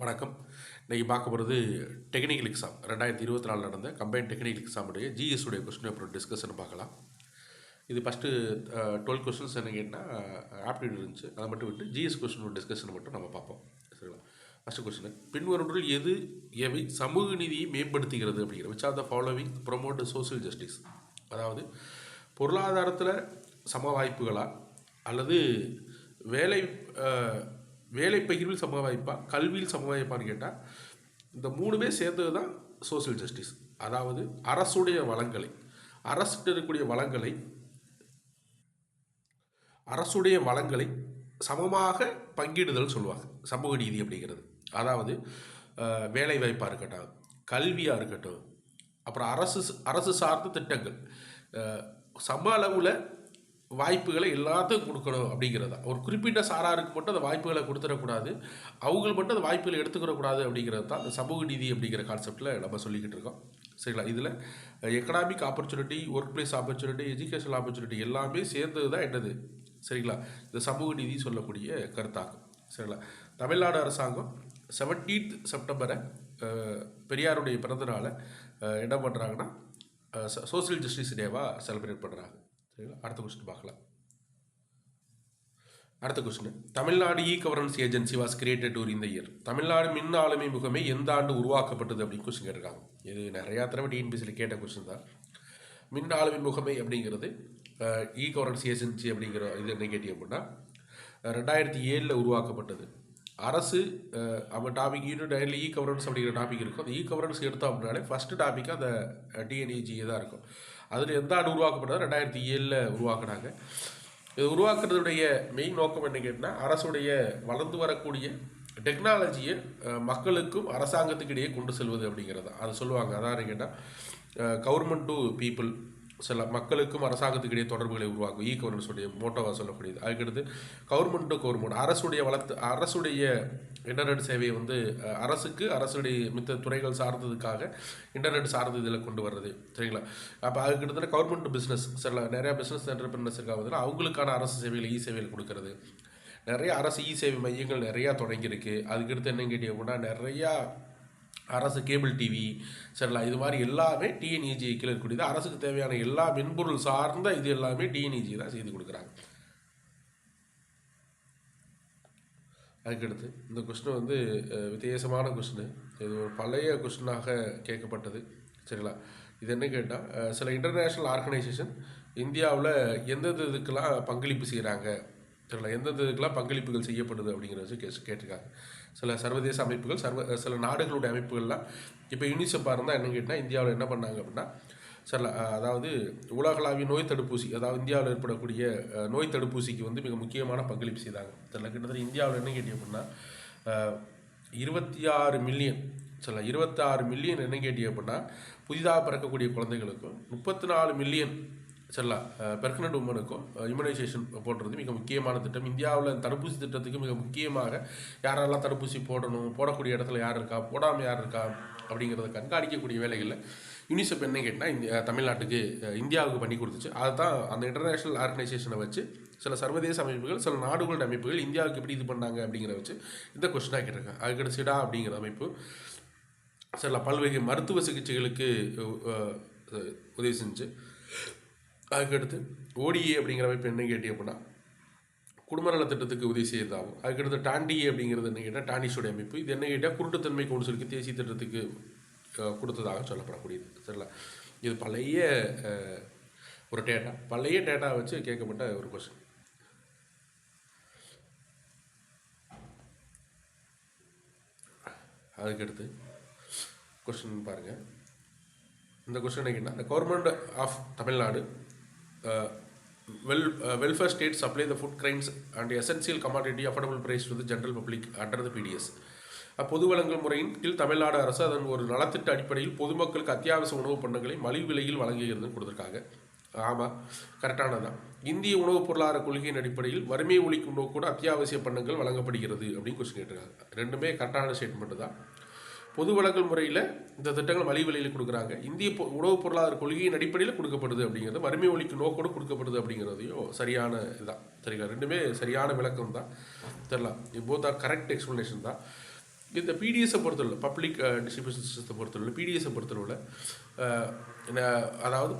வணக்கம். இன்றைக்கி பார்க்க போகிறது டெக்னிக்கல் எக்ஸாம் 2024 நடந்த கம்பைன் டெக்னிக்கல் எக்ஸாமுடைய ஜிஎஸ் உடைய கொஸ்டின் அப்புறம் டிஸ்கஷன் பார்க்கலாம். இது ஃபஸ்ட்டு 12 கொஸ்டின்ஸ் என்ன கேட்டால் ஆப்டிடியூட் இருந்துச்சு, அதை மட்டும் விட்டு ஜிஎஸ் கொஸ்டின் டிஸ்கஷனை மட்டும் நம்ம பார்ப்போம். சரிங்களா? ஃபஸ்ட்டு கொஸ்டின், பின்வருவற்றில் எவை சமூக நீதியை மேம்படுத்துகிறது அப்படிங்கிற which are the following promote social justice. அதாவது பொருளாதாரத்தில் சம வாய்ப்புகளா அல்லது வேலை பகிர்வில் சம வாய்ப்பா, கல்வியில் சம வாய்ப்பான்னு கேட்டால் இந்த மூணுமே சேர்ந்தது தான் சோசியல் ஜஸ்டிஸ். அதாவது அரசுடைய வளங்களை, அரசுகிட்ட இருக்கக்கூடிய அரசுடைய வளங்களை சமமாக பங்கிடுதல் சொல்லுவாங்க சமூக நீதி அப்படிங்கிறது. அதாவது வேலை வாய்ப்பாக இருக்கட்டும், கல்வியாக இருக்கட்டும், அப்புறம் அரசு சார்ந்த திட்டங்கள், சம அளவில் வாய்ப்புகளை எல்லாத்துக்கும் கொடுக்கணும் அப்படிங்கிறதா. ஒரு குறிப்பிட்ட சாராருக்கு மட்டும் அந்த வாய்ப்புகளை கொடுத்துடக்கூடாது, அவங்களுக்கு மட்டும் அந்த வாய்ப்புகளை எடுத்துக்கிடக்கூடாது அப்படிங்கிறது தான் அந்த சமூக நீதி அப்படிங்கிற கான்செப்டில் நம்ம சொல்லிக்கிட்டு இருக்கோம். சரிங்களா? இதில் economic opportunity, work place opportunity, educational opportunity எல்லாமே சேர்ந்தது தான் என்னது, சரிங்களா, இந்த சமூக நீதி சொல்லக்கூடிய கருத்தாகும். சரிங்களா? தமிழ்நாடு அரசாங்கம் 17 செப்டம்பரை பெரியாருடைய பிறந்தநாளை என்ன பண்ணுறாங்கன்னா சோசியல் ஜஸ்டிஸ் டேவாக செலிப்ரேட் பண்ணுறாங்க. சரிங்களா? அடுத்த கொஸ்டின் பார்க்கலாம். அடுத்த question, Tamil Nadu e governance agency was created during the year. Tamil Nadu மின் ஆளுமை முகமை எந்த ஆண்டு உருவாக்கப்பட்டது அப்படின்னு கொஸ்டின் கேட்டிருக்காங்க. இது நிறையா தடவை டிஎன்பிசியில் கேட்ட கொஸ்டின் தான். மின் ஆளுமை முகமை அப்படிங்கிறது இ கவர்னன்ஸ் ஏஜென்சி அப்படிங்கிற இது என்ன கேட்டீங்க அப்படின்னா 2007 உருவாக்கப்பட்டது. அரசு அவங்க டாபிக் யூனிட் இ கவர்னன்ஸ் அப்படிங்கிற டாபிக் இருக்கும். அந்த இ கவர்னன்ஸ் எடுத்தோம் அப்படின்னாலே ஃபஸ்ட்டு டாப்பிக்காக அந்த டிஎன்இஜிஏ தான் இருக்கும். அதில் எந்த ஆண்டு உருவாக்கப்பட்டது 2007 உருவாக்குனாங்க. இது உருவாக்குறதுடைய மெயின் நோக்கம் என்ன கேட்டால் அரசுடைய வளர்ந்து வரக்கூடிய டெக்னாலஜியை மக்களுக்கும் அரசாங்கத்துக்கு இடையே கொண்டு செல்வது அப்படிங்கிறது அது சொல்லுவாங்க. அதான் கேட்டால் கவர்மெண்ட் டு பீப்புள், சில மக்களுக்கும் அரசாங்கத்துக்கு இடையே தொடர்புகளை உருவாக்கும் இ கவர்னன்ஸுடைய மோட்டோவாக சொல்லக்கூடியது. அதுக்கடுத்து கவர்மெண்ட் டு கவர்மெண்ட், அரசுடைய இன்டர்நெட் சேவையை அரசுடைய மித்த துறைகள் சார்ந்ததுக்காக இன்டர்நெட் சார்ந்த இதில் கொண்டு வர்றது. சரிங்களா? அப்போ அதுக்கிட்ட கவர்மெண்ட் டு பிஸ்னஸ், சில நிறையா பிஸ்னஸ் என்டர்பிரினர்ஸ் இருக்காங்க, அவங்களுக்கான அரசு சேவைகள் இ சேவைகள் கொடுக்கறது. நிறைய அரசு இ சேவை மையங்கள் நிறையா தொடங்கியிருக்கு. அதுக்கடுத்து என்னன்னு கேட்டீங்க அப்படின்னா நிறையா அரசு கேபிள் டிவி, சரிங்களா, இது மாதிரி எல்லாமே டிஎன்இஜி கீழே இருக்கக்கூடியது. அரசுக்கு தேவையான எல்லா மென்பொருள் சார்ந்த இது எல்லாமே டிஎன்இஜி தான் செய்து கொடுக்குறாங்க. அதுக்கடுத்து இந்த கொஸ்டின் வித்தியாசமான கொஸ்டின். இது ஒரு பழைய கொஸ்டினாக கேட்கப்பட்டது. சரிங்களா? இது என்ன கேட்டால் சில இன்டர்நேஷ்னல் ஆர்கனைசேஷன் இந்தியாவில் எந்தெந்த இதுக்கெல்லாம் பங்களிப்பு செய்கிறாங்க, சரிங்களா, எந்தெந்த இதுக்கெல்லாம் பங்களிப்புகள் செய்யப்படுது அப்படிங்கிறத கேட்டிருக்காங்க. சில சர்வதேச அமைப்புகள், சில நாடுகளுடைய அமைப்புகள்லாம். இப்போ யூனிசெஃபாக இருந்தால் என்ன கேட்டால் இந்தியாவில் என்ன பண்ணாங்க அப்படின்னா அதாவது உலகளாவிய நோய் தடுப்பூசி, அதாவது இந்தியாவில் ஏற்படக்கூடிய நோய் தடுப்பூசிக்கு மிக முக்கியமான பங்களிப்பு செய்தாங்க. சரிங்களா? கிட்டத்தட்ட இந்தியாவில் என்ன கேட்டீங்க அப்படின்னா 26 மில்லியன், 26 மில்லியன் என்ன கேட்டீங்க அப்படின்னா புதிதாக பிறக்கக்கூடிய குழந்தைகளுக்கும் 34 மில்லியன் பெர்க்னட் உமனுக்கும் இம்யூனைசேஷன் போடுறது மிக முக்கியமான திட்டம். இந்தியாவில் தடுப்பூசி திட்டத்துக்கு மிக முக்கியமாக யாரெல்லாம் தடுப்பூசி போடணும், போடக்கூடிய இடத்துல யார் இருக்கா, போடாமல் யார் இருக்கா அப்படிங்கிறத கண்காணிக்கக்கூடிய வேலைகளில் யூனிசெஃப் என்ன கேட்டால் இந்தியாவுக்கு பண்ணி கொடுத்துச்சு. அதுதான் அந்த இன்டர்நேஷ்னல் ஆர்கனைசேஷனை வச்சு சில சர்வதேச அமைப்புகள், சில நாடுகளோட அமைப்புகள் இந்தியாவுக்கு எப்படி இது பண்ணாங்க அப்படிங்கிற வச்சு இந்த கொஸ்டினாக கேட்டிருக்காங்க. அதுக்கடுத்து சிடா அப்படிங்கிற அமைப்பு பல்வேறு மருத்துவ சிகிச்சைகளுக்கு உதவி செஞ்சு. அதுக்கடுத்து ஓடிஏ அப்படிங்கிற அமைப்பு என்ன கேட்டீங்க அப்படின்னா குடும்ப நல திட்டத்துக்கு உதவி செய்யறதாகும். அதுக்கடுத்து டாண்டிஏ அப்படிங்கிறது என்ன கேட்டால் டானிஷோடைய அமைப்பு. இது என்ன கேட்டால் குருட்டுத்தன்மை கவுன்சிலுக்கு தேசிய திட்டத்துக்கு கொடுத்ததாக சொல்லப்படக்கூடியது. சரிங்களா? இது பழைய டேட்டா வச்சு கேட்கப்பட்ட ஒரு கொஸ்டின். அதுக்கடுத்து கொஸ்டின் பாருங்கள். இந்த கொஸ்டின் என்ன, the government of Tamil Nadu welfare state supply the food grains and essential commodity affordable price to the general public under the PDS. பொது வழங்கல் முறையின் கீழ் தமிழ்நாடு அரசு அதன் ஒரு நலத்திட்ட அடிப்படையில் பொதுமக்களுக்கு அத்தியாவசிய உணவுப் பண்டங்களை மலிவு விலையில் வழங்குகிறதுன்னு கொடுத்துருக்காங்க. ஆமாம், கரெக்டானதான். இந்திய உணவுப் பொருளாதார கொள்கையின் அடிப்படையில் வறுமையை ஒழிக்கும் நோக்கோடு அத்தியாவசிய பண்டங்கள் வழங்கப்படுகிறது அப்படின்னு கொஸ்டின் கேட்டிருக்காங்க. ரெண்டுமே கரெக்டான ஸ்டேட்மெண்ட் தான். பொது வழங்கல் முறையில் இந்த திட்டங்கள் மலிவு விலையில் கொடுக்குறாங்க. இந்திய உணவுப் பொருளாதார கொள்கையின் அடிப்படையில் கொடுக்கப்படுது அப்படிங்கிறது, வறுமை ஒழிக்கும் நோக்கோடு கொடுக்கப்படுது அப்படிங்கிறதையும் சரியான இதுதான். சரிங்களா? ரெண்டுமே சரியான விளக்கம் தான். தெரியலாம். இது போத் ஆர் கரெக்ட் எக்ஸ்ப்ளனேஷன் தான். இந்த பிடிஎஸை பொறுத்தவரை பப்ளிக் டிஸ்ட்ரிபியூஷன் சிஸ்டத்தை பொறுத்தவரை பிடிஎஸை பொறுத்தளவில் அதாவது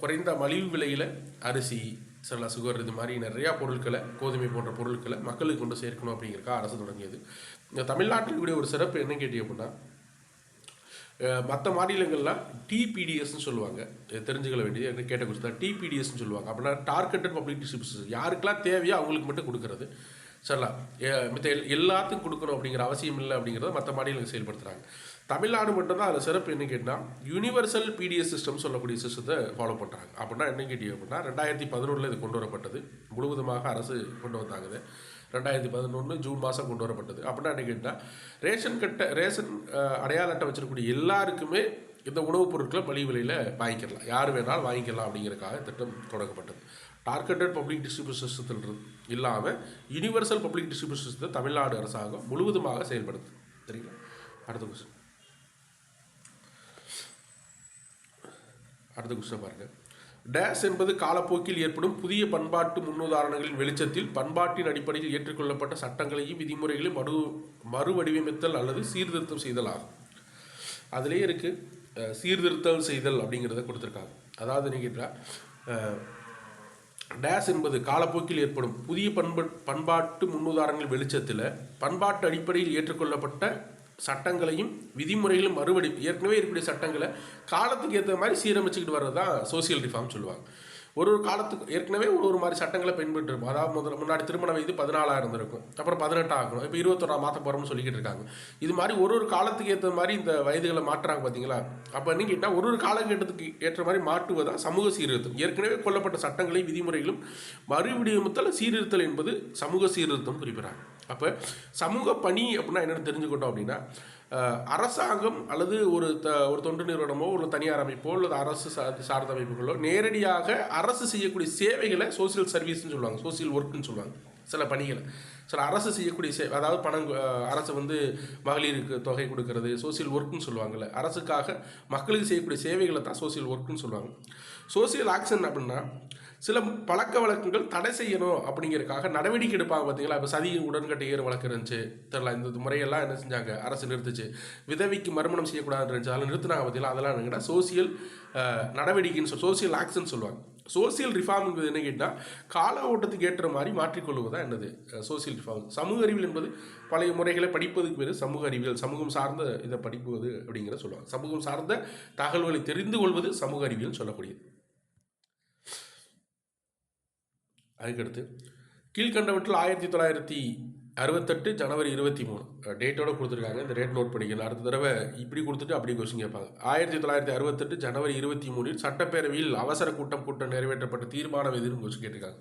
குறைந்த மலிவு விலையில் அரிசி சில சுகர் இது மாதிரி நிறையா பொருட்களை கோதுமை போன்ற பொருட்களை மக்களுக்கு கொண்டு சேர்க்கணும் அப்படிங்கிறக்கா அரசு தொடங்கியது. இந்த தமிழ்நாட்டில் கூடிய ஒரு சிறப்பு என்ன கேட்டீங்க அப்படின்னா, மற்ற மாநிலங்கள்லாம் டிபிடிஎஸ்ன்னு சொல்லுவாங்க. தெரிஞ்சுக்க வேண்டியது கேட்ட கொஸ்டின் தான். டிபிடிஎஸ்ன்னு சொல்லுவாங்க. அப்படின்னா டார்கெட்டட் பப்ளிக் டிஸ்ட்ரிபியூஷன், யாருக்கெல்லாம் தேவையோ அவங்களுக்கு மட்டும் கொடுக்கறது. சரிங்களா? மற்ற எல்லாத்துக்கும் கொடுக்கணும் அப்படிங்கிற அவசியம் இல்லை அப்படிங்கிறத மற்ற மாநிலங்கள் செயல்படுத்துகிறாங்க. தமிழ்நாடு மட்டும்தான் அதில் சிறப்பு என்ன கேட்டால் யூனிவர்சல் பிடிஎஸ் சிஸ்டம் சொல்லக்கூடிய சிஸ்டத்தை ஃபாலோ பண்ணுறாங்க. அப்படின்னா என்ன கேட்டீங்க அப்படின்னா 2011 இது கொண்டு வரப்பட்டது. முழுவதுமாக அரசு கொண்டு வந்தாங்க. 2011 ஜூன் மாதம் கொண்டு வரப்பட்டது. அப்படின்னா என்ன கேட்டால் ரேஷன் அடையாள அட்டை வச்சிருக்கக்கூடிய எல்லாருக்குமே இந்த உணவுப் பொருட்களை மலிவு விலையில் வாங்கிக்கலாம், யார் வேணாலும் வாங்கிக்கலாம் அப்படிங்கிறதுக்காக திட்டம் தொடங்கப்பட்டது. டார்கெட்டட் பப்ளிக் டிஸ்ட்ரிபியூஷன் சிஸ்டத்தில் இல்லாமல் யூனிவர்சல் பப்ளிக் டிஸ்ட்ரிபியூஷன் சிஸ்டத்தை தமிழ்நாடு அரசாங்கம் முழுவதுமாக செயல்படுது. சரிங்களா? அடுத்த கொஸ்டின் பாருங்க. டேஸ் என்பது காலப்போக்கில் ஏற்படும் புதிய பண்பாட்டு முன்னுதாரணங்களின் வெளிச்சத்தில் பண்பாட்டின் அடிப்படையில் ஏற்றுக்கொள்ளப்பட்ட சட்டங்களையும் விதிமுறைகளையும் மறுவடிவமைத்தல் அல்லது சீர்திருத்தம் செய்தல் ஆகும். அதிலே இருக்குது சீர்திருத்தம் செய்தல் அப்படிங்கிறத கொடுத்துருக்காங்க. அதாவது நீங்கள் டேஸ் என்பது காலப்போக்கில் ஏற்படும் புதிய பண்பாட்டு முன்னுதாரணங்கள் வெளிச்சத்தில் பண்பாட்டு அடிப்படையில் ஏற்றுக்கொள்ளப்பட்ட சட்டங்களையும் விதிமுறைகளும் ஏற்கனவே இருக்கக்கூடிய சட்டங்களை காலத்துக்கு ஏற்ற மாதிரி சீரமைச்சுக்கிட்டு வர்றது தான் சோசியல் ரிஃபார்ம் சொல்லுவாங்க. ஒரு காலத்துக்கு ஏற்கனவே ஒரு மாதிரி சட்டங்களை பின்பற்றிருப்போம். அதாவது முன்னாடி திருமண வயது 14 இருந்திருக்கும், அப்புறம் 18 ஆகணும், இப்போ 21 மாற்ற போகிறோம்னு சொல்லிக்கிட்டு இருக்காங்க. இது மாதிரி ஒரு காலத்துக்கு ஏற்ற மாதிரி இந்த வயதுகளை மாற்றுறாங்க பார்த்தீங்களா? அப்போ என்ன கேட்டால் ஒரு காலகட்டத்துக்கு ஏற்ற மாதிரி மாற்றுவதா சமூக சீர்திருத்தம். ஏற்கனவே கொல்லப்பட்ட சட்டங்களை விதிமுறைகளும் மறுவடிவமைத்தல் சீர்திருத்தல் என்பது சமூக சீர்திருத்தம் குறிப்பிட்றாங்க. அப்போ சமூக பணி அப்படின்னா என்னென்னு தெரிஞ்சுக்கிட்டோம் அப்படின்னா, அரசாங்கம் அல்லது ஒரு தொண்டு நிறுவனமோ ஒரு தனியார் அமைப்போ அல்லது அரசு சார்ந்த அமைப்புகளோ நேரடியாக அரசு செய்யக்கூடிய சேவைகளை சோசியல் சர்வீஸ்ன்னு சொல்லுவாங்க, சோசியல் ஒர்க்குன்னு சொல்லுவாங்க. சில பணிகளை சில அரசு செய்யக்கூடிய அதாவது அரசு மகளிருக்கு தொகை கொடுக்கறது சோசியல் ஒர்க்குன்னு சொல்லுவாங்கள்ல. அரசுக்காக மக்களுக்கு செய்யக்கூடிய சேவைகளை தான் சோசியல் ஒர்க்குன்னு சொல்லுவாங்க. சோசியல் ஆக்ஷன் அப்படின்னா சில பழக்க வழக்கங்கள் தடை செய்யணும் அப்படிங்கிறதுக்காக நடவடிக்கை எடுப்பாங்க பார்த்தீங்களா? இப்போ சதி உடன்கட்டை ஏறு வழக்கு இருந்துச்சு தெரியல, இந்த முறையெல்லாம் என்ன செஞ்சாங்க, அரசு நிறுத்துச்சு. விதவிக்கு மறுமணம் செய்யக்கூடாதுன்னு இருந்துச்சு, அதெல்லாம் நிறுத்தினாங்க பார்த்தீங்களா? அதெல்லாம் என்னன்னா சோசியல் நடவடிக்கைன்னு சோசியல் ஆக்ஷன் சொல்லுவாங்க. சோசியல் ரிஃபார்ம்ங்கிறது என்ன கேட்டால் கால ஓட்டத்துக்கு ஏற்ற மாதிரி மாற்றிக்கொள்வதுதான் என்னது சோசியல் ரிஃபார்ம். சமூக அறிவியல் என்பது பழைய முறைகளை படிப்பதுக்கு பேர் சமூக அறிவியல். சமூகம் சார்ந்த இதை படிப்பது அப்படிங்கிற சொல்லுவாங்க. சமூகம் சார்ந்த தகவல்களை தெரிந்து கொள்வது சமூக அறிவியல் சொல்லக்கூடியது. அதுக்கடுத்து கீழ்கண்டவற்றில் 1968 ஜனவரி 23 டேட்டோடு கொடுத்துருக்காங்க. இந்த டேட் நோட் பண்ணிக்கலாம். அடுத்த தடவை இப்படி கொடுத்துட்டு அப்படி கொஸ்டின் கேட்பாங்க. 1968 ஜனவரி 23 சட்டப்பேரவையில் அவசர கூட்டம் நிறைவேற்றப்பட்ட தீர்மானம் எதுன்னு கொஸ்டின் கேட்டிருக்காங்க.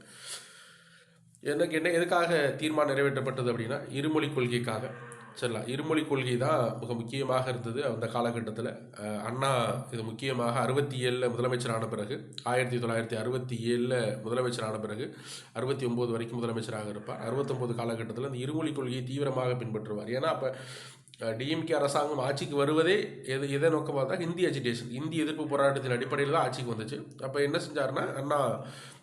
எதுக்காக தீர்மானம் நிறைவேற்றப்பட்டது அப்படின்னா இருமொழி கொள்கைக்காக. சரிங்களா? இருமொழி கொள்கை தான் மிக முக்கியமாக இருந்தது அந்த காலகட்டத்தில். அண்ணா இது முக்கியமாக 67 முதலமைச்சரான பிறகு 1967 முதலமைச்சரான பிறகு 69 வரைக்கும் முதலமைச்சராக இருப்பார். 69 காலகட்டத்தில் அந்த இருமொழி கொள்கையை தீவிரமாக பின்பற்றுவார். ஏன்னா அப்போ டிஎம்கே அரசாங்கம் ஆட்சிக்கு வருவதே எதை நோக்கமாக தான் ஹிந்தி அஜிடேஷன், இந்தி எதிர்ப்பு போராட்டத்தின் அடிப்படையில் தான் ஆட்சிக்கு வந்துச்சு. அப்போ என்ன செஞ்சார்னா அண்ணா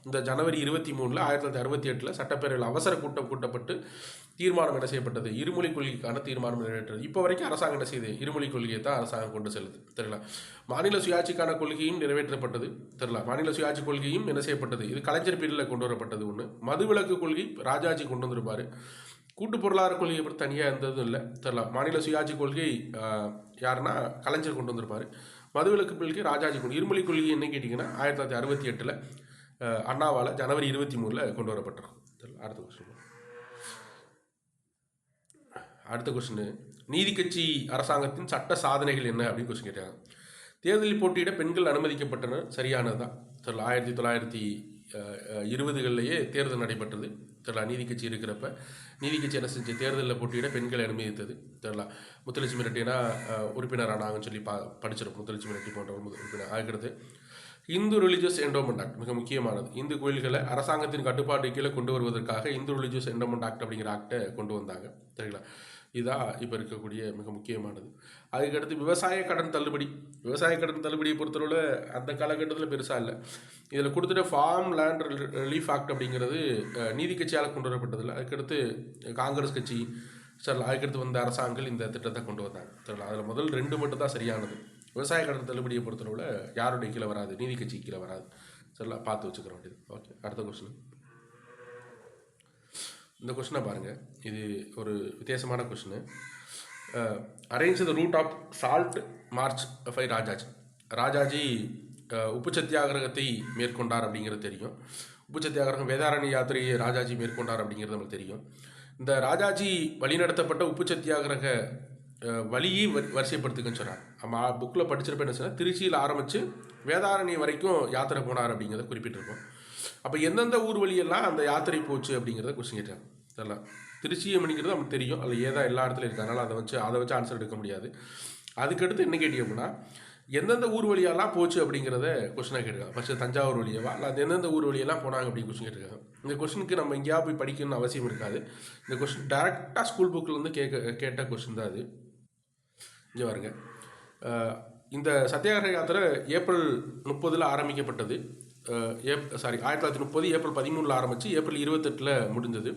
இந்த ஜனவரி 23 1968 சட்டப்பேரவையில் அவசர கூட்டம் கூட்டப்பட்டு தீர்மானம் என்ன செய்யப்பட்டது, இருமொழி கொள்கைக்கான தீர்மானம் நிறைவேற்றது. இப்போ வரைக்கும் அரசாங்கம் என்ன செய்யுது, இருமொழி கொள்கையை தான் அரசாங்கம் கொண்டு செல்லுது. தெரியல. மாநில சுயாட்சிக்கான கொள்கையும் நிறைவேற்றப்பட்டது. தெரியல. மாநில சுயாட்சி கொள்கையும் என்ன செய்யப்பட்டது, இது கலைஞர் பீரியடில் கொண்டு வரப்பட்டது. ஒன்று மதுவிலக்கு கொள்கை ராஜாஜி கொண்டு வந்திருப்பார். கூட்டு பொருளாதார கொள்கையை பற்றி தனியாக இருந்ததும் இல்லை. தெரியல. மாநில சுயாட்சி கொள்கை யாருன்னா கலைஞர் கொண்டு வந்திருப்பார். மதுவிலக்கு கொள்கை ராஜாஜி கொண்டு. இருமொழி கொள்கை என்ன கேட்டிங்கன்னா 1968 அண்ணாவால் ஜனவரி 23 கொண்டு வரப்பட்டிருக்கும். அடுத்த கொஸ்டின் நீதி கட்சி அரசாங்கத்தின் சட்ட சாதனைகள் என்ன அப்படின்னு கொஸ்டின் கேட்டாங்க. தேர்தலில் போட்டியிட பெண்கள் அனுமதிக்கப்பட்டனர், சரியானது தான். தெரியல. 1920களிலேயே தேர்தல் நடைபெற்றது. தெரியல. நீதி கட்சி இருக்கிறப்ப நீதி கட்சி என்ன செஞ்சு தேர்தலில் போட்டியிட பெண்களை அனுமதித்தது. தெரியல. முத்துலட்சுமி ரெட்டினா உறுப்பினர் ஆனாங்கன்னு சொல்லி படிச்சிருப்போம். முத்துலட்சுமி ரெட்டி போன்ற உறுப்பினர். அதுக்கடுத்து இந்து ரிலிஜியஸ் என்டோமெண்ட் ஆக்ட் மிக முக்கியமானது. இந்து கோயில்களை அரசாங்கத்தின் கட்டுப்பாட்டு கீழே கொண்டு வருவதற்காக இந்து ரிலிஜியஸ் என்டோமெண்ட் ஆக்ட் அப்படிங்கிற ஆக்டை கொண்டு வந்தாங்க. சரிங்களா? இதான் இப்போ இருக்கக்கூடிய மிக முக்கியமானது. அதுக்கடுத்து விவசாய கடன் தள்ளுபடி. விவசாய கடன் தள்ளுபடியை பொறுத்தளவில் அந்த காலகட்டத்தில் பெருசாக இல்லை. இதில் கொடுத்துட்ட ஃபார்ம் லேண்ட் ரிலீஃப் ஆக்ட் அப்படிங்கிறது நீதி கட்சியால் கொண்டு வரப்பட்டதில்லை. அதுக்கடுத்து காங்கிரஸ் கட்சி சரிங்களா. அதுக்கடுத்து வந்த அரசாங்கங்கள் இந்த திட்டத்தை கொண்டு வந்தாங்க. சரிங்களா. அதில் முதல் 2 மட்டும் தான் சரியானது. விவசாய கடன் தள்ளுபடியை பொறுத்தளவில் யாருடைய கீழே வராது, நீதி கட்சி கீழே வராது. சரிங்களா, பார்த்து வச்சுக்கிற வேண்டியது. ஓகே, அடுத்த கொஸ்டின். இந்த கொஸ்டினை பாருங்கள், இது ஒரு வித்தியாசமான question. Arrange the route of salt march by Rajaji. Rajaji உப்பு சத்தியாகிரகத்தை மேற்கொண்டார் அப்படிங்கிறது தெரியும். உப்பு சத்தியாகிரகம் வேதாரண்ய யாத்திரையை ராஜாஜி மேற்கொண்டார் அப்படிங்கிறது நமக்கு தெரியும். இந்த ராஜாஜி வழிநடத்தப்பட்ட உப்பு சத்தியாகிரக வழியை வரிசைப்படுத்துக்குன்னு சொன்னார். நம்ம புக்கில் படிச்சிருப்ப என்ன சொன்னால், திருச்சியில் ஆரம்பித்து வேதாரண்யம் வரைக்கும் யாத்திரை போனார் அப்படிங்கிறத குறிப்பிட்டிருக்கோம். அப்போ எந்தெந்த ஊர் வழியெல்லாம் அந்த யாத்திரை போச்சு அப்படிங்கிறத கொஸ்டின் கேட்டாங்க. இதெல்லாம் திருச்சி அப்படிங்கிறது நமக்கு தெரியும், அதில் ஏதா எல்லா இடத்துலையும் இருக்குது, அதனால் அதை வச்சு ஆன்சர் எடுக்க முடியாது. அதுக்கடுத்து என்ன கேட்டீங்க அப்படின்னா, எந்தெந்த ஊர் வழியெல்லாம் போச்சு அப்படிங்கிறத கொஸ்டினாக கேட்டுருக்காங்க. ஃபஸ்ட்டு தஞ்சாவூர் வழியவா, இல்லை அது எந்தெந்த ஊர் வழியெல்லாம் போனாங்க அப்படின்னு கொஸ்டின் கேட்டிருக்காங்க. இந்த கொஸ்டினுக்கு நம்ம எங்கேயா போய் படிக்கணும்னு அவசியம் இருக்காது. இந்த கொஸ்டின் டேரெக்டாக ஸ்கூல் புக்கிலேருந்து கேட்ட கொஸ்டின் தான் அது. இங்கே பாருங்க, இந்த சத்தியாகிரக யாத்திரை ஏப்ரல் 30 ஆரம்பிக்கப்பட்டது. 1930 ஏப்ரல் 13 ஆரம்பித்து ஏப்ரல் 28 முடிஞ்சது.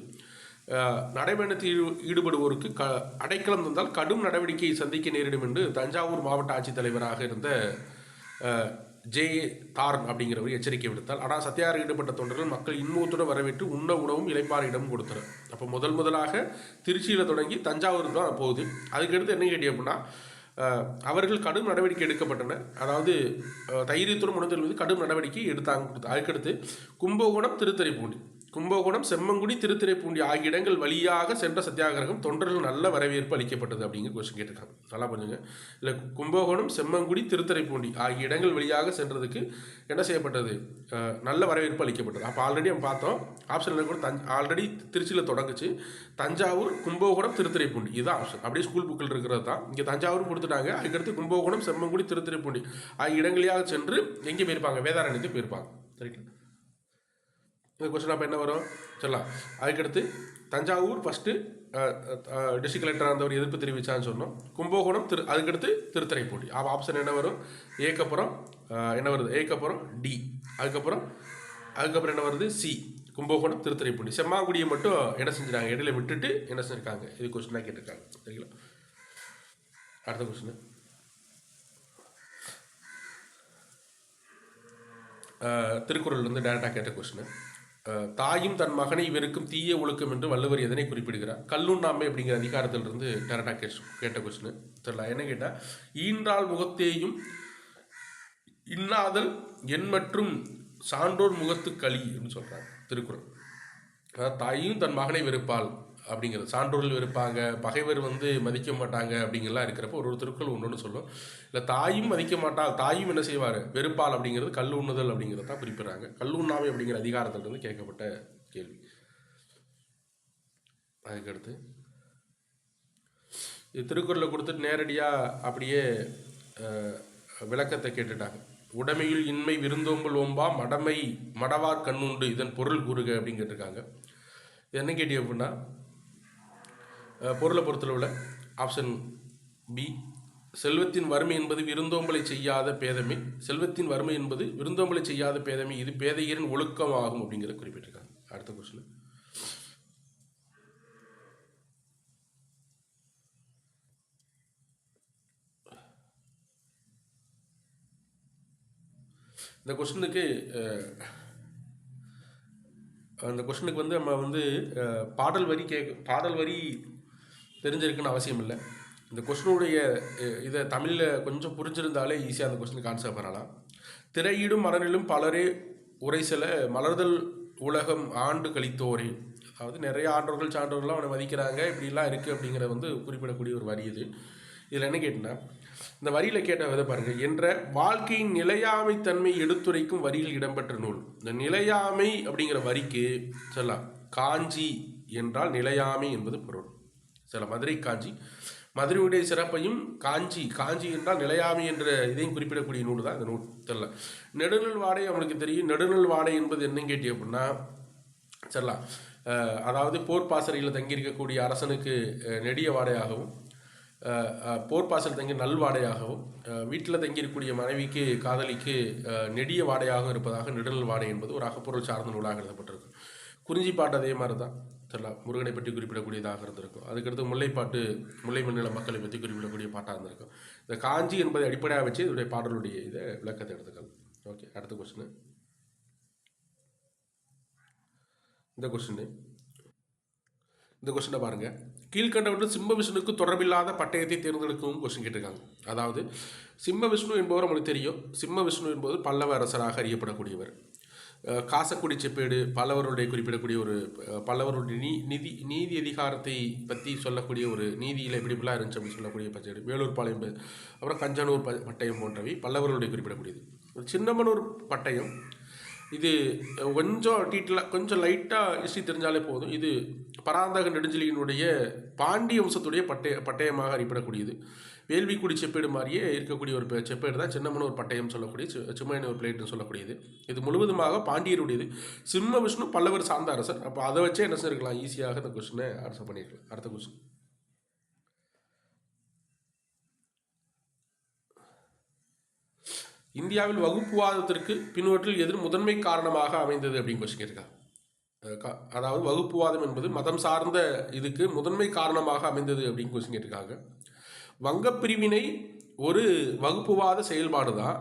நடைபயணத்தில் ஈடுபடுவோருக்கு அடைக்கலம் தந்தால் கடும் நடவடிக்கையை சந்திக்க நேரிடும் என்று தஞ்சாவூர் மாவட்ட ஆட்சித்தலைவராக இருந்த ஜே தார்ன் அப்படிங்கிறவர் எச்சரிக்கை விடுத்தார். ஆனால் சத்தியாகிரக ஈடுபட்ட தொண்டர்கள் மக்கள் இன்முகத்துடன் வரவேற்று உண்ண உணவும் இளைப்பாற இடமும் கொடுத்தார். அப்போ முதலாக திருச்சியில் தொடங்கி தஞ்சாவூர் தான் போகுது. அதுக்கடுத்து என்ன கேட்டீங்க அப்படின்னா, அவர்கள் கடும் நடவடிக்கை எடுக்கப்பட்டன. அதாவது தைரியத்துடன் உணர்ந்தெழுவது கடும் நடவடிக்கை எடுத்தாங்க. அதுக்கடுத்து கும்பகோணம், திருத்துறைப்பூண்டி, கும்பகோணம், செம்மங்குடி, திருத்துறைப்பூண்டி ஆகிய இடங்கள் வழியாக சென்ற சத்தியாகிரகம் தொண்டர்கள் நல்ல வரவேற்பு அளிக்கப்பட்டது அப்படிங்கிற கொஸ்டின் கேட்டிருக்காங்க. நல்லா பண்ணுங்க. இல்லை, கும்பகோணம், செம்மங்குடி, திருத்துறைப்பூண்டி ஆகிய இடங்கள் வழியாக சென்றதுக்கு என்ன செய்யப்பட்டது? நல்ல வரவேற்பு அளிக்கப்பட்டது. அப்போ ஆல்ரெடி நம்ம பார்த்தோம், ஆப்ஷன் கூட ஆல்ரெடி திருச்சியில் தொடங்குச்சு. தஞ்சாவூர், கும்பகோணம், திருத்துறைப்பூண்டி, இதுதான் ஆப்ஷன். அப்படியே ஸ்கூல் புக்கில் இருக்கிறது தான். இங்கே தஞ்சாவூர் கொடுத்துட்டாங்க. அதுக்கடுத்து கும்பகோணம், செம்மங்குடி, திருத்துறைப்பூண்டி ஆகிய இடங்களையாக சென்று எங்கே போயிருப்பாங்க? வேதாரண்யத்துக்கு போயிருப்பாங்க. சரிங்களா. இந்த கொஸ்டின் அப்போ என்ன வரும் சொல்லலாம். அதுக்கடுத்து தஞ்சாவூர் ஃபஸ்ட்டு டிஸ்ட்ரிக்ட் கலெக்டராக இருந்தவர் எதிர்ப்பு தெரிவித்தான்னு சொன்னோம். கும்பகோணம், அதுக்கடுத்து திருத்துறைப்பூண்டி. ஆப்ஷன் என்ன வரும்? ஏக்கப்புறம் என்ன வருது? ஏக்கப்புறம் டி. அதுக்கப்புறம் என்ன வருது? சி. கும்பகோணம், திருத்துறைப்பூண்டி. செம்மாங்குடியை மட்டும் என்ன செஞ்சுட்டாங்க? இடையில விட்டுட்டு என்ன செஞ்சுருக்காங்க? இது கொஸ்டினாக கேட்டிருக்காங்க. சரிங்களா. அடுத்த கொஸ்டின், திருக்குறள்லேருந்து டேரெக்டாக கேட்ட கொஸ்டின். தாயும் தன் மகனை வெறுக்கும் தீய ஒழுக்கம் என்று வள்ளுவர் எதனை குறிப்பிடுகிறார்? கல்லுண்ணாமை அப்படிங்கிற அதிகாரத்திலிருந்து டேரெக்டாக கேட்ட கொஸ்டின். தெரியல, என்ன கேட்டால், ஈன்றால் முகத்தேயும் இன்னாதல் என் மற்றும் சான்றோர் முகத்து களி அப்படின்னு சொல்கிறாங்க திருக்குறள். அதாவது தாயும் தன் மகனை வெறுப்பாள் அப்படிங்கிறது, சான்றோர்கள் வெறுப்பாங்க, பகைவர் மதிக்க மாட்டாங்க அப்படிங்கிறலாம் இருக்கிறப்போ ஒரு திருக்குறள் ஒன்று சொல்லும். இல்லை, தாயும் மதிக்க மாட்டாள், தாயும் என்ன செய்வார்? வெறுப்பாள் அப்படிங்கிறது கல் உண்ணுதல் அப்படிங்கிறத தான் குறிப்பிடுறாங்க. கல் உண்ணாமை அப்படிங்கிற அதிகாரத்திலிருந்து கேட்கப்பட்ட கேள்வி. அதுக்கடுத்து இது திருக்குறளை கொடுத்துட்டு நேரடியாக அப்படியே விளக்கத்தை கேட்டுட்டாங்க. உடைமையில் இன்மை விருந்தோம்பல் ஓம்பா மடவார் கண்ணுண்டு இதன் பொருள் கூறுக அப்படின்னு கேட்டிருக்காங்க. இது என்ன கேட்டீங்க அப்படின்னா, பொருளை பொறுத்தளவில் ஆப்ஷன் பி, செல்வத்தின் வறுமை என்பது விருந்தோம்பலை செய்யாத பேதமை. செல்வத்தின் வறுமை என்பது விருந்தோம்பலை செய்யாத பேதமை, இது பேதையரின் ஒழுக்கம் ஆகும் அப்படிங்கிறத குறிப்பிட்டிருக்காங்க. அடுத்த கொஸ்டின், இந்த கொஸ்டினுக்கு நம்ம பாடல் வரி தெரிஞ்சிருக்குன்னு அவசியம் இல்லை. இந்த கொஸ்டினுடைய இதை தமிழில் கொஞ்சம் புரிஞ்சிருந்தாலே ஈஸியாக அந்த கொஸ்டினுக்கு ஆன்சர் பண்ணலாம். திரையிடும் மலரிலும் பலரே உரை சில மலர்தல் உலகம் ஆண்டு கழித்தோரே. அதாவது நிறைய ஆண்டோர்கள் சான்றோர்கள்லாம் அவனை மதிக்கிறாங்க, இப்படிலாம் இருக்குது அப்படிங்கிற குறிப்பிடக்கூடிய ஒரு வரி இது. இதில் என்ன கேட்டினா, இந்த வரியில் கேட்ட விதை பாருங்கள். என்ற வாழ்க்கையின் நிலையாமை தன்மை எடுத்துரைக்கும் வரிகள் இடம்பெற்ற நூல். இந்த நிலையாமை அப்படிங்கிற வரிக்கு சொல்லலாம் காஞ்சி என்றால் நிலையாமை என்பது பொருள். சில மதுரை காஞ்சி, மதுரையுடைய சிறப்பையும் காஞ்சி என்றால் நிலையாமை என்ற இதையும் குறிப்பிடக்கூடிய நூல் தான் இந்த நூல். தெரியல, நெடுநல் வாடை அவனுக்கு தெரியும். நெடுநல் வாடை என்பது என்னன்னு கேட்டி அப்படின்னா சொல்லலாம், அதாவது போர் பாசறையில் தங்கியிருக்கக்கூடிய அரசனுக்கு நெடிய வாடையாகவும், போர்ப்பாசல் தங்கி நல்வாடையாகவும், வீட்டில் தங்கியிருக்கக்கூடிய மனைவிக்கு காதலிக்கு நெடிய வாடையாகவும் இருப்பதாக நெடுநல் வாடை என்பது ஒரு அகப்பொருள் சார்ந்த நூலாக எழுதப்பட்டிருக்கு. குறிஞ்சி பாட்டு அதே மாதிரி தான். தெரியல, முருகனை பற்றி குறிப்பிடக்கூடியதாக இருந்திருக்கும். அதுக்கடுத்து முல்லைப்பாட்டு, முல்லை மண்ணில மக்களை பற்றி குறிப்பிடக்கூடிய பாட்டாக இருந்திருக்கும். இந்த காஞ்சி என்பதை அடிப்படையாக வச்சு இதனுடைய பாடலுடைய இதை விளக்கத்தை எடுத்துக்கலாம். ஓகே, அடுத்த கொஸ்டின். இந்த கொஸ்டினை பாருங்க. கீழ்கண்டவற்றில் சிம்ம விஷ்ணுக்கு தொடர்பில்லாத பட்டயத்தை தேர்ந்தெடுக்கவும் கொஸ்டின் கேட்டிருக்காங்க. அதாவது சிம்ம விஷ்ணு என்பவர் நம்மளுக்கு தெரியும். சிம்ம விஷ்ணு என்பது பல்லவ அரசராக அறியப்படக்கூடியவர். காசக்குடி செப்பேடு பல்லவருடைய குறிப்பிடக்கூடிய ஒரு பல்லவருடைய நீதி அதிகாரத்தை பற்றி சொல்லக்கூடிய ஒரு நீதியில் எப்படி இப்படிலாம் இருந்துச்சு அப்படின்னு சொல்லக்கூடிய பச்சேடு. வேலூர் பாளையம், அப்புறம் கஞ்சனூர் பட்டயம் போன்றவை பல்லவருடைய குறிப்பிடக்கூடியது. சின்னமனூர் பட்டயம் இது கொஞ்சம் கொஞ்சம் லைட்டாக ஹிஸ்ட்ரி தெரிஞ்சாலே போதும். இது பராந்தக நெடுஞ்செழியனுடைய பாண்டிய வம்சத்துடைய பட்டயமாக அறியப்படக்கூடியது. வேள்விக்குடி செப்பேடு மாதிரியே இருக்கக்கூடிய ஒரு செப்பேடு தான் சின்னமனூர் பட்டயம் சொல்லக்கூடிய சிம்மனூர் பிளேட்னு சொல்லக்கூடியது. இது முழுவதுமாக பாண்டியருடையது. சிம்ம விஷ்ணு பல்லவர் சார்ந்த அரசர். அப்போ அதை வச்சே என்ன செஞ்சிருக்கலாம், ஈஸியாக இந்த கொஸ்டினை ஆன்சர் பண்ணியிருக்கலாம். அடுத்த கொஸ்டின். இந்தியாவில் வகுப்புவாதத்திற்கு பின்வற்றில் எதிர் முதன்மை காரணமாக அமைந்தது அப்படின்னு கொஸ்டின் கேட்டிருக்காங்க. அதாவது வகுப்புவாதம் என்பது மதம் சார்ந்த இதுக்கு முதன்மை காரணமாக அமைந்தது அப்படின்னு கொஸ்டின் கேட்டிருக்காங்க. வங்கப்பிரிவினை ஒரு வகுப்புவாத செயல்பாடு தான்.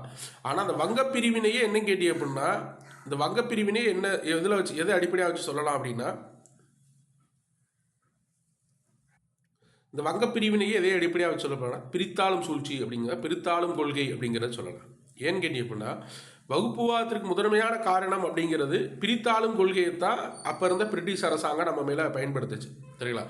ஆனால் அந்த வங்கப்பிரிவினையே என்ன கேட்டி அப்படின்னா, இந்த வங்கப்பிரிவினை என்ன எதில் வச்சு எதை அடிப்படையாக வச்சு சொல்லலாம் அப்படின்னா, இந்த வங்கப்பிரிவினையே எதை அடிப்படையாக வச்சு சொல்லப்போனா பிரித்தாளும் சூழ்ச்சி அப்படிங்கிற பிரித்தாளும் கொள்கை அப்படிங்கிறத சொல்லலாம். ஏன்னு கேட்டீங்க அப்படின்னா, வகுப்புவாதத்திற்கு முதன்மையான காரணம் அப்படிங்கிறது பிரித்தாளும் கொள்கையை தான் அப்போ இருந்த பிரிட்டிஷ் அரசாங்கம் நம்ம மேலே பயன்படுத்துச்சு. சரிங்களா?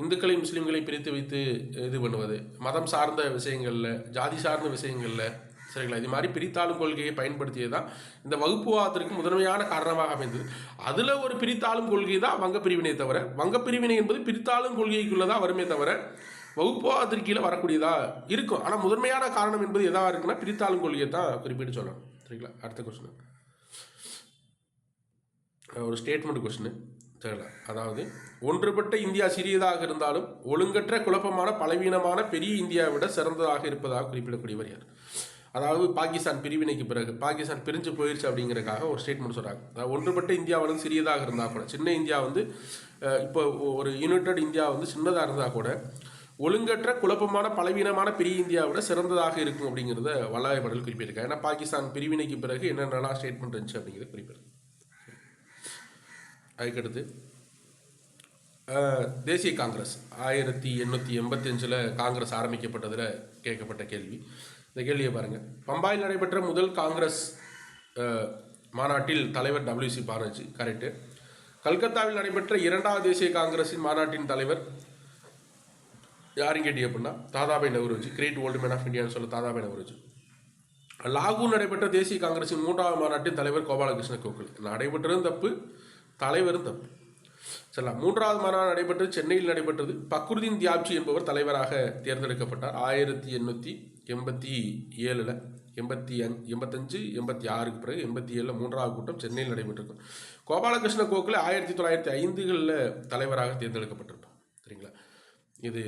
இந்துக்களையும் முஸ்லீம்களையும் பிரித்து வைத்து இது பண்ணுவது, மதம் சார்ந்த விஷயங்களில், ஜாதி சார்ந்த விஷயங்களில், சரிங்களா, இது மாதிரி பிரித்தாளும் கொள்கையை பயன்படுத்தியது தான் இந்த வகுப்புவாதத்திற்கு முதன்மையான காரணமாக அமைந்தது. அதில் ஒரு பிரித்தாளும் கொள்கை தான் வங்கப்பிரிவினை தவிர, வங்கப்பிரிவினை என்பது பிரித்தாளும் கொள்கைக்குள்ளே தான் வருமே தவிர வகுப்புவாதத்திற்கு கீழே வரக்கூடியதாக இருக்கும். ஆனால் முதன்மையான காரணம் என்பது எதாக இருக்குன்னா பிரித்தாளும் கொள்கையை தான் குறிப்பிட்டு சொல்லணும். சரிங்களா? அடுத்த கொஸ்டின் ஒரு ஸ்டேட்மெண்ட் கொஸ்டின். சரிங்களா? அதாவது ஒன்றுபட்ட இந்தியா சிறியதாக இருந்தாலும் ஒழுங்கற்ற குழப்பமான பலவீனமான பெரிய இந்தியாவை விட சிறந்ததாக இருப்பதாக குறிப்பிடக்கூடியவர் யார்? அதாவது பாகிஸ்தான் பிரிவினைக்கு பிறகு பாகிஸ்தான் பிரிஞ்சு போயிடுச்சு அப்படிங்கிறதுக்காக ஒரு ஸ்டேட்மெண்ட் சொல்கிறாங்க. அதாவது ஒன்றுபட்ட இந்தியா வந்து சிறியதாக இருந்தால் கூட, சின்ன இந்தியா வந்து இப்போ ஒரு யுனைடெட் இந்தியா வந்து சின்னதாக இருந்தால் கூட ஒழுங்கற்ற குழப்பமான பலவீனமான பெரிய இந்தியாவோட சிறந்ததாக இருக்கும் அப்படிங்கிறத வல்லபாய் பட்டேல் குறிப்பிட்டிருக்காங்க. ஏன்னா பாகிஸ்தான் பிரிவினைக்கு பிறகு என்னென்னலாம் ஸ்டேட்மெண்ட் இருந்துச்சு அப்படிங்கிறத குறிப்பிடுது. அதுக்கடுத்து தேசிய காங்கிரஸ் 1885 காங்கிரஸ் ஆரம்பிக்கப்பட்டதில் கேட்கப்பட்ட கேள்வி. இந்த கேள்வியை பாருங்கள். பம்பாயில் நடைபெற்ற முதல் காங்கிரஸ் மாநாட்டில் தலைவர் WC பானர்ஜி, கரெக்டு. கல்கத்தாவில் நடைபெற்ற இரண்டாவது தேசிய காங்கிரஸின் மாநாட்டின் தலைவர் யாரும் கேட்டி அப்படின்னா Dadabhai Naoroji, great old man of இந்தியான்னு சொல்ல தாதாபாய் நவ்ரோஜி. லாகூர் நடைபெற்ற தேசிய காங்கிரஸின் 3வது மாநாட்டின் தலைவர் கோபாலகிருஷ்ண கோகலே. நடைபெற்றதும் தப்பு, தலைவரும் தப்பு. சரிங்களா? 3வது மாநாடு நடைபெற்றது சென்னையில் நடைபெற்றது. பக்ருதீன் தியாப்ஜி என்பவர் தலைவராக தேர்ந்தெடுக்கப்பட்டார். 1887 85 86க்கு பிறகு 87 3வது கூட்டம் சென்னையில் நடைபெற்றிருக்கும். கோபாலகிருஷ்ண கோகலே 1905 தலைவராக தேர்ந்தெடுக்கப்பட்டிருப்பார். சரிங்களா? இது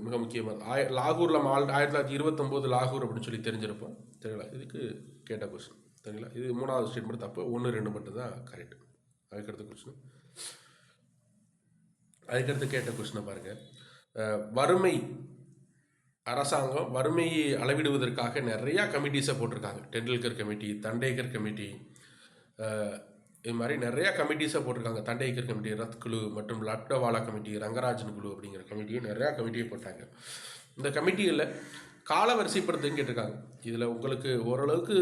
மிக முக்கியமாக லாகூரில் 1929 லாகூர் அப்படின்னு சொல்லி தெரிஞ்சிருப்போம். சரிங்களா? இதுக்கு கேட்ட கொஸ்டின். சரிங்களா? இது 3வது ஸ்டேட்மெண்ட் தப்பு, 1 2 மட்டும் தான் கரெக்ட். அதுக்கடுத்த கொஸ்டின், அதுக்கடுத்து கேட்ட கொஸ்டினை பாருங்கள். வறுமை அரசாங்கம் வறுமையை அளவிடுவதற்காக நிறையா கமிட்டிஸை போட்டிருக்காங்க. டெண்டுல்கர் கமிட்டி, தண்டேகர் கமிட்டி, இது மாதிரி நிறையா கமிட்டிஸை போட்டிருக்காங்க. தண்டேகர் கமிட்டி, ரத் குழு மற்றும் லட்வாலா கமிட்டி, ரங்கராஜன் குழு அப்படிங்கிற கமிட்டியை நிறையா கமிட்டியை போட்டாங்க. இந்த கமிட்டியில் கால வரிசைப்படுத்துன்னு கேட்டிருக்காங்க. இதில் உங்களுக்கு ஓரளவுக்கு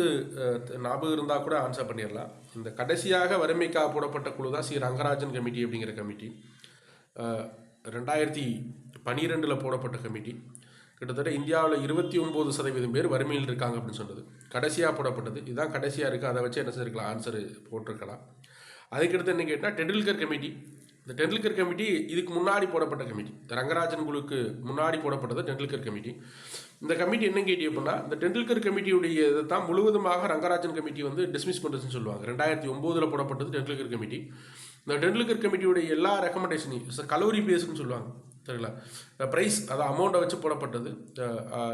ஞாபகம் இருந்தால் கூட ஆன்சர் பண்ணிடலாம். இந்த கடைசியாக வறுமைக்காக போடப்பட்ட குழு தான் ரங்கராஜன் கமிட்டி அப்படிங்கிற கமிட்டி. 2012 போடப்பட்ட கமிட்டி. கிட்டத்தட்ட இந்தியாவில் 29% பேர் வறுமையில் இருக்காங்க அப்படின்னு சொன்னது கடைசியாக போடப்பட்டது. இதுதான் கடைசியாக இருக்குது. அதை வச்சு என்ன செஞ்சிருக்கலாம், ஆன்சர் போட்டிருக்கலாம். அதுக்கடுத்து என்ன கேட்டால் டெண்டுல்கர் கமிட்டி. இந்த டெண்டுல்கர் கமிட்டி இதுக்கு முன்னாடி போடப்பட்ட கமிட்டி. ரங்கராஜன் குழுக்கு முன்னாடி போடப்பட்டது டெண்டுல்கர் கமிட்டி. இந்த கமிட்டி என்ன கேட்டி அப்படின்னா, இந்த டெண்டுல்கர் கமிட்டியுடைய இதை தான் முழுவதுமாக ரங்கராஜன் கமிட்டி வந்து டிஸ்மிஸ் பண்ணுறதுன்னு சொல்லுவாங்க. 2009 போடப்பட்டது டெண்டுல்கர் கமிட்டி. இந்த டெண்டுல்கர் கமிட்டியுடைய எல்லா ரெக்கமெண்டேஷனையும் கலோரி பேஸ்ன்னு சொல்லுவாங்க. சரிங்களா? ப்ரைஸ், அதாவது அமௌண்ட்டை வச்சு போடப்பட்டது.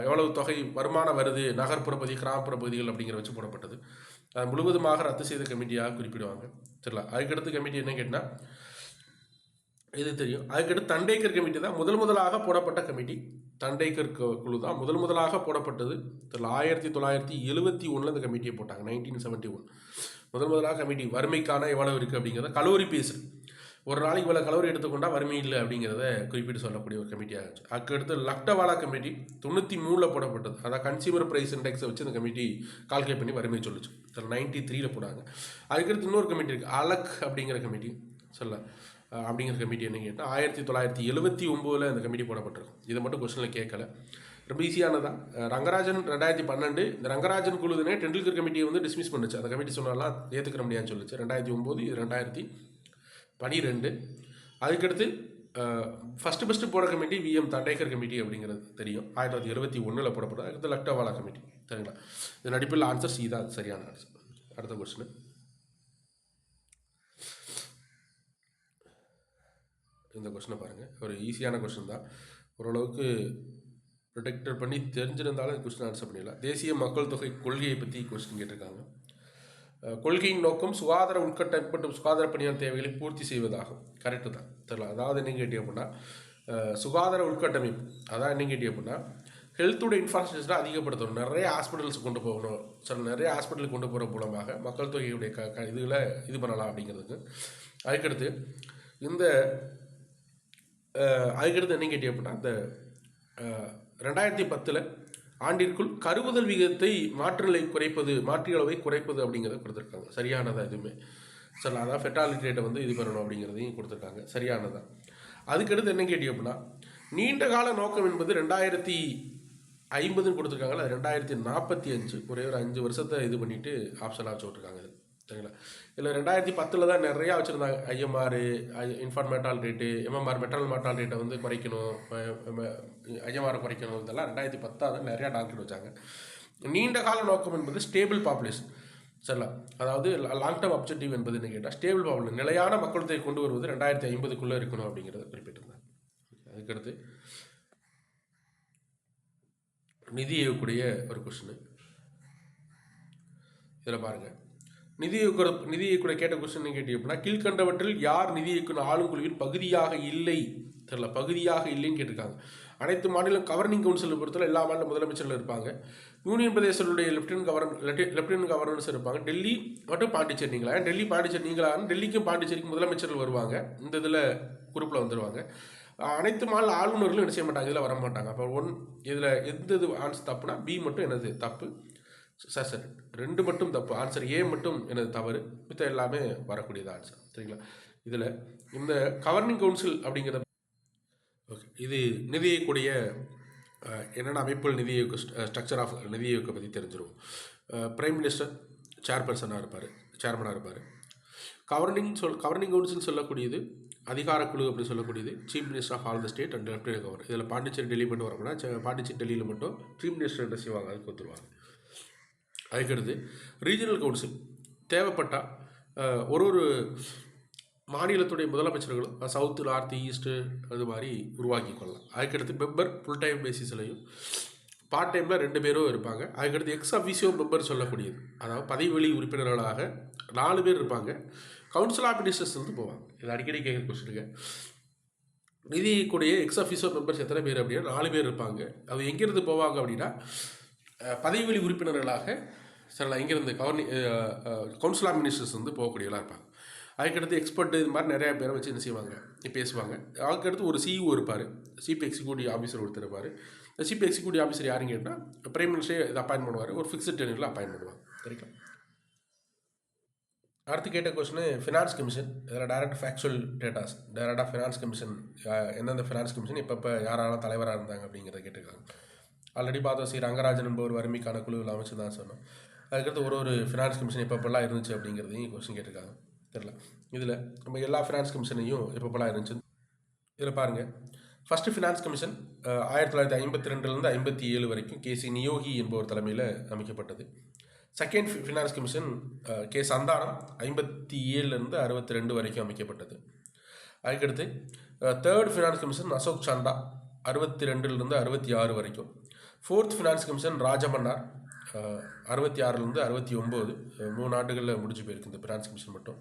எவ்வளவு தொகை வருமானம் வருது நகர்ப்புற பகுதி, கிராமப்புற பகுதிகள் அப்படிங்கிற வச்சு போடப்பட்டது. அது முழுவதுமாக ரத்து செய்த கமிட்டியாக குறிப்பிடுவாங்க. சரிங்களா? அதுக்கடுத்து கமிட்டி என்ன கேட்டால் இது தெரியும். அதுக்கடுத்து தண்டேக்கர் கமிட்டி தான் முதலாக போடப்பட்ட கமிட்டி. தண்டேக்கர் குழு தான் முதலாக போடப்பட்டது. 1971 இந்த கமிட்டியை போட்டாங்க. 1971 முதலாக கமிட்டி. வறுமைக்கான எவ்வளவு இருக்குது அப்படிங்கிறத கலோரி பேஸு, ஒரு நாளைக்கு இவ்வளோ கலோரி எடுத்துக்கொண்டா வறுமை இல்லை அப்படிங்கிறத குறிப்பிட்டு சொல்லக்கூடிய ஒரு கமிட்டி ஆகிடுச்சு. அதுக்கடுத்து லக்டவாலா கமிட்டி 93 போடப்பட்டது. அதாவது கன்சியூமர் ப்ரைஸ் இண்டெக்ஸை வச்சு இந்த கமிட்டி கால்குலேட் பண்ணி வறுமை சொல்லிச்சு. 93 போட்டாங்க. அதுக்கடுத்து இன்னொரு கமிட்டி இருக்குது, அலக் அப்படிங்கிற கமிட்டி அப்படிங்கிற கமிட்டி என்ன கேட்டால் 1979 இந்த கமிட்டி போடப்பட்டிருக்கும். இதை மட்டும் கொஸ்டினில் கேட்கல, ரொம்ப ஈஸியானதான். ரங்கராஜன் 2012 இந்த ரங்கராஜன் குழுதுனே டெண்டுல்கர் கமிட்டியை வந்து டிஸ்மிஸ் பண்ணுச்சு. அந்த கமிட்டி சொன்னாலாம் ஏற்றுக்கிற முடியாதுன்னு சொல்லிச்சு. 2009 இது 2012. அதுக்கடுத்து ஃபஸ்ட்டு போட கமிட்டி விஎம் தண்டேக்கர் கமிட்டி அப்படிங்கிறது தெரியும். 1971 போடப்பட்டது. அடுத்து லக்டவாலா கமிட்டி. சரிங்களா? இதன் அடிப்படையில் ஆன்சர் சி தான் சரியான ஆன்சர். அடுத்த கொஸ்டின், இந்த கொஸ்டினை பாருங்கள். ஒரு ஈஸியான கொஸ்டின் தான், ஓரளவுக்கு ப்ரொடெக்டர் பண்ணி தெரிஞ்சிருந்தாலும் கொஸ்டின் ஆன்சர் பண்ணிடலாம். தேசிய மக்கள் தொகை கொள்கையை பற்றி கொஸ்டின் கேட்டிருக்காங்க. கொள்கையின் நோக்கம் சுகாதார உட்கட்டமைப்பு மற்றும் சுகாதார பணியாளர் தேவைகளை பூர்த்தி செய்வதாகும். கரெக்டு தான் தெரியல. அதாவது என்ன கேட்டீங்க அப்படின்னா, சுகாதார உட்கட்டமைப்பு அதான் என்ன கேட்டீங்க அப்படின்னா, ஹெல்த்தோட இன்ஃப்ராஸ்ட்ரக்சரை அதிகப்படுத்தணும், நிறைய ஹாஸ்பிட்டல்ஸ் கொண்டு போகணும். நிறைய ஹாஸ்பிட்டலுக்கு கொண்டு போகிற மூலமாக மக்கள் தொகையுடைய இதில் இது பண்ணலாம் அப்படிங்கிறதுக்கு. அதுக்கடுத்து என்ன கேட்டீங்க அப்படின்னா, இந்த 2010 ஆண்டிற்குள் கருவுதல் விகிதத்தை மாற்று அளவை குறைப்பது அப்படிங்கிறத கொடுத்துருக்காங்க. சரியானதான் இதுவுமே. சரி, அதான் ஃபெர்டாலிட்டி ரேட்டை வந்து இது பண்ணணும் அப்படிங்கிறதையும் கொடுத்துருக்காங்க. சரியானதான். அதுக்கடுத்து என்ன கேட்டீங்க அப்படின்னா, நீண்ட கால நோக்கம் என்பது 2050 கொடுத்துருக்காங்களா, 2045, ஒரே ஒரு 5 வருஷத்தை இது பண்ணிவிட்டு ஆப்ஷனாக வச்சு விட்ருக்காங்க. இது சரிங்களா? இல்லை 2010 தான் நிறையா வச்சுருந்தாங்க. ஐஎம்ஆர் இன்ஃபார்ம் மெட்டால் ரேட்டு, எம்எம்ஆர் மெட்டரல் மெட்டால் ரேட்டை வந்து குறைக்கணும், ஐஎம்ஆரை குறைக்கணும். இதெல்லாம் 2010 தான் நிறையா டார்கெட் வச்சாங்க. நீண்ட கால நோக்கம் என்பது ஸ்டேபிள் பாப்புலேஷன். சரிங்களா? அதாவது லாங் டேர்ம் அப்ஜெக்டிவ் என்பது என்ன கேட்டால் ஸ்டேபிள் பாப்புலேஷன், நிலையான மக்கள் தொகை கொண்டு வருவது 2050 இருக்கணும் அப்படிங்கிறத குறிப்பிட்டிருந்தாங்க. அதுக்கடுத்து நிதி இயக்கக்கூடிய ஒரு கொஸ்டின். இதில் பாருங்கள், நிதி இயக்குற கேட்ட கொஸ்டின் கேட்டீங்க அப்படின்னா, கீழ்கண்டவற்றில் யார் நிதி இயக்குனர் ஆளுங்குழுவின் பகுதியாக இல்லைன்னு கேட்டிருக்காங்க. அனைத்து மாநிலம் கவர்னிங் கவுன்சிலை பொறுத்தவரை எல்லா மாநில முதலமைச்சர்கள் இருப்பாங்க. யூனியன் பிரதேசங்களுடைய லெப்டினன்ட் கவர்னர்ஸ் இருப்பாங்க. டெல்லி மற்றும் பாண்டிச்சேரிங்களா, டெல்லி பாண்டிச்சேரி டெல்லிக்கும் பாண்டிச்சேரிக்கும் முதலமைச்சர்கள் வருவாங்க. இந்த இதில் குரூப்பில் வந்துடுவாங்க. அனைத்து மாநில ஆளுநர்களும் என்ன செய்ய மாட்டாங்க, இதில் வரமாட்டாங்க. அப்போ இதில் எந்த இது ஆன்சர் தப்புனா பி மட்டும் என்னது தப்பு. சார் 2 மட்டும் தப்பு. ஆன்சர் ஏ மட்டும் எனது தவறு, மித்த எல்லாமே வரக்கூடியது ஆன்சர். சரிங்களா? இதில் இந்த கவர்னிங் கவுன்சில் அப்படிங்கிறத ஓகே, இது நிதி இயக்கக்கூடிய என்னென்ன அமைப்புகள், நிதி இயக்க ஸ்ட்ரக்சர் ஆஃப் நிதி இயக்க பற்றி தெரிஞ்சிடும். பிரைம் மினிஸ்டர் சேர்மனாக இருப்பார். கவர்னிங் கவுன்சில் சொல்லக்கூடியது அதிகாரக்குழு அப்படின்னு சொல்லக்கூடியது chief minister of all the state and lieutenant governor. இதில் பாண்டிச்சேரி டெல்லி மட்டும் வரக்கூடாது. பாண்டிச்சேரி டெல்லியில் மட்டும் சீஃப் மினிஸ்டர் என்ன செய்வாங்க, அதுக்கு ஒத்துருவாங்க. அதுக்கடுத்து ரீஜனல் கவுன்சில் தேவைப்பட்டால் ஒரு மாநிலத்துடைய முதலமைச்சர்களும் சவுத்து, நார்த்து, ஈஸ்ட்டு அது மாதிரி உருவாக்கி கொள்ளலாம். அதுக்கடுத்து மெம்பர் ஃபுல் டைம் பேசிஸ்லையும் பார்ட் டைமில் 2 பேரும் இருப்பாங்க. அதுக்கடுத்து எக்ஸ் அஃபிஷியோ மெம்பர் சொல்லக்கூடியது, அதாவது பதவி வழி உறுப்பினர்களாக 4 பேர் இருப்பாங்க. கவுன்சில் ஆஃப் மினிஸ்டர்ஸ் வந்து போவாங்க. இது அடிக்கடி கேட்குற கொஸ்டினுங்க. நிதிக்குடைய எக்ஸ் அஃபிஷியோ மெம்பர்ஸ் எத்தனை பேர் அப்படின்னா 4 பேர் இருப்பாங்க. அது எங்கேருந்து போவாங்க அப்படின்னா பதவி வழி உறுப்பினர்களாக சரிங்களா, இங்கேருந்து கவுன்சில் ஆஃப் மினிஸ்டர்ஸ் வந்து போகக்கூடியவர்களாக இருப்பாங்க. அதுக்கடுத்து எக்ஸ்பர்ட் இது மாதிரி நிறையா பேரை வச்சு என்ன செய்வாங்க, பேசுவாங்க. அதுக்கடுத்து ஒரு சிஇஓ இருப்பார், சீஃப் எக்ஸிக்யூட்டிவ் ஆஃபீஸர் ஒருத்தர் இருப்பார். இந்த சீஃப் எக்ஸிக்யூட்டிவ் ஆஃபீஸர் யாருன்னு கேட்டால் பிரைம் மினிஸ்டரே இதை அப்பாயின் பண்ணுவார். ஒரு ஃபிக்ஸ்ட் டென்யூரில் அப்பாயின் பண்ணுவாங்க. சரிங்களா? அடுத்து கேட்ட கொஸ்டின் ஃபினான்ஸ் கமிஷன். இதில் டைரக்ட் ஃபேக்சுவல் டேட்டாஸ், டைரக்டாக ஃபினான்ஸ் கமிஷன் எந்தெந்த ஃபினான்ஸ் கமிஷன் இப்போ யாரெல்லாம் தலைவராக இருந்தாங்க அப்படிங்கிறத கேட்டிருக்காங்க. ஆல்ரெடி பார்த்தோம், ஸ்ரீ ரங்கராஜன் என்பவர் வறுமைக்கான குழுவில் அமைச்சு தான் சொன்னோம். அதுக்கடுத்து ஒரு ஃபினான்ஸ் கமிஷன் எப்பப்பெல்லாம் இருந்துச்சு அப்படிங்கிறதையும் கொஸ்டின் கேட்டிருக்காங்க. தெரியல, இதில் நம்ம எல்லா ஃபினான்ஸ் கமிஷனையும் எப்பப்பெல்லாம் இருந்துச்சு இதில் பாருங்கள். ஃபஸ்ட்டு ஃபினான்ஸ் கமிஷன் 1952 57 வரைக்கும் கேசி நியோகி என்பவர் தலைமையில் அமைக்கப்பட்டது. Second finance commission K Santhanam 57 62 வரைக்கும் அமைக்கப்பட்டது. அதுக்கடுத்து தேர்ட் ஃபினான்ஸ் கமிஷன் அசோக் சந்தா 62 66 வரைக்கும். ஃபோர்த் ஃபினான்ஸ் கமிஷன் ராஜமன்னார் 66 69, 3 ஆண்டுகளில் முடிஞ்சு போயிருக்கு இந்த ஃபினான்ஸ் கமிஷன் மட்டும்.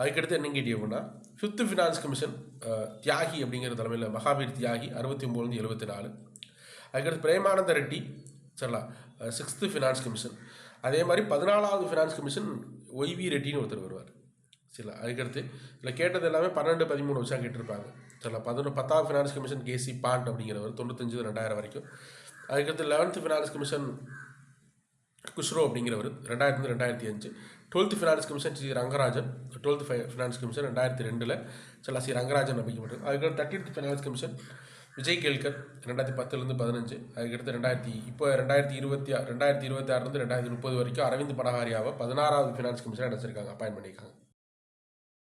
அதுக்கடுத்து என்ன கேட்டி அப்படின்னா ஃபிஃப்த்து ஃபினான்ஸ் கமிஷன் தியாகி அப்படிங்கிற தலைமையில் மகாவீர் தியாகி 69-74. அதுக்கடுத்து பிரேமானந்த ரெட்டி சரிங்களா, சிக்ஸ்த்து ஃபினான்ஸ் கமிஷன். அதே மாதிரி 14வது ஃபினான்ஸ் கமிஷன் ஒய்வி ரெட்டின்னு ஒருத்தர் வருவார் சரிங்களா. அதுக்கடுத்து இதில் கேட்டது எல்லாமே 12-13 வருஷம் கேட்டிருப்பாங்க சரிங்களா. 10வது ஃபினான்ஸ் கமிஷன் கேசி பாண்ட் அப்படிங்கிறவர் 95-2000 வரைக்கும். அதுக்கடுத்து 11th ஃபினான்ஸ் கமிஷன் குஷ்ரோ அப்படிங்கிறவர் 2000-2005. 12th finance commission C Rangarajan. 12th finance commission 2002 சரிங்களா, சி ரங்கராஜன் அமைக்கப்பட்டது. அதுக்கடுத்து 13th finance commission Vijay Kelkar 2010-15. அதுக்கடுத்து இப்போ 2026 2026 2030 வரைக்கும் அரவிந்த் பனகாரியாவை 16வது ஃபினான்ஸ் கமிஷனாக நினச்சிருக்காங்க, அப்பாயின் பண்ணியிருக்காங்க.